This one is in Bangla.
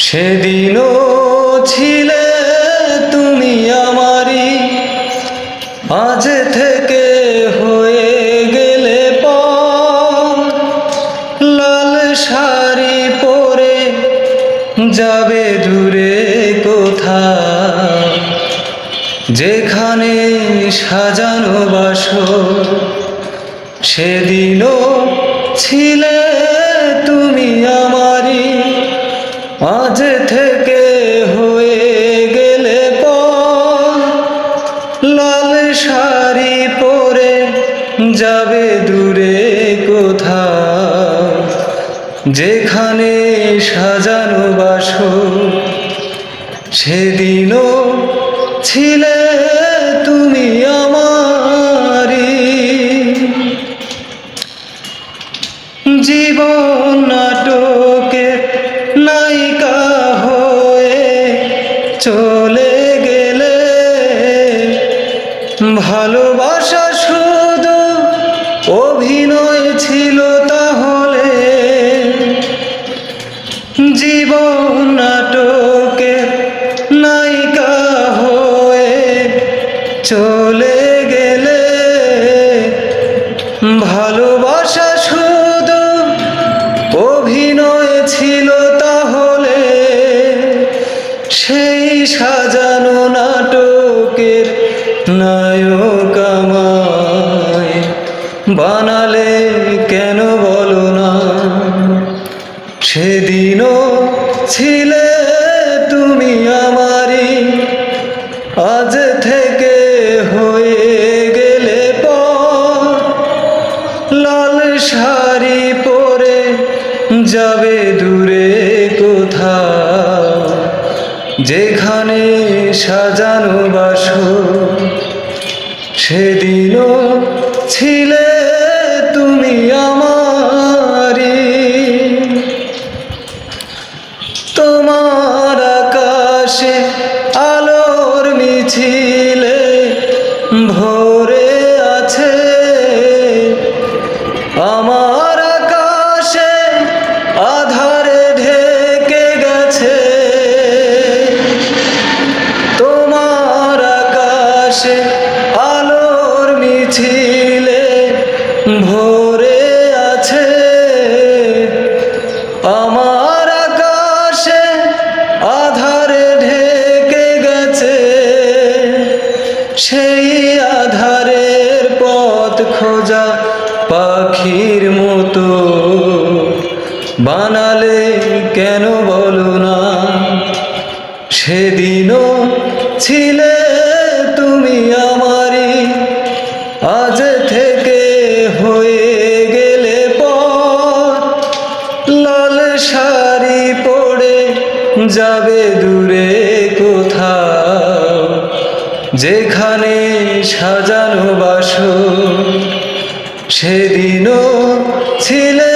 সেদিনও ছিলে তুমি আমারই, আজ থেকে হয়ে গেলে পর। লাল শাড়ি পরে যাবে দূরে কোথাও, যেখানে সাজানো বাসর। সেদিনও ছিলে তুমি আমারই, আজ থেকে হয়ে গেলে পর। লাল শাড়ি পরে যাবে দূরে কোথাও, যেখানে সাজানো বাসর। সেদিনও ছিলে তুমি আমারই। জীবন নাটকে নায়িকা হয়ে চলে গেলে, ভালোবাসা শুধু অভিনয় ছিল তাহলে। জীবন নাটকে নায়িকা হয়ে চলে গেলে, ভালোবাসা শুধু অভিনয় ছিল তাহলে। সেই সাজানো নাটকের নায়ক আমায় বানালে কেন বলো না। সেদিনও ছিলে তুমি আমারই, আজ থেকে হয়ে গেলে পর। লাল শাড়ি পরে যাবে দূরে কোথাও, যেখানে সাজানো বাসর। সেদিনও ছিলে তুমি আমারই। তোমার আকাশে আলোর মিছিলে ভরে আছে, আমার আকাশে আধারে ঢেকে গেছে। তোমার আকাশে আলোর মিছিলে ভরে আছে, আমার আকাশে আধারে ঢেকে গেছে। সেই আধারের পথ খোঁজা পাখির মতো বানালে কেন বলো না। সেদিনও ছিলে তুমি আমারই, আজ থেকে হয়ে গেলে পর। লাল শাড়ি পরে যাবে দূরে কোথাও, যেখানে সাজানো বাসর। সেদিনও ছিলে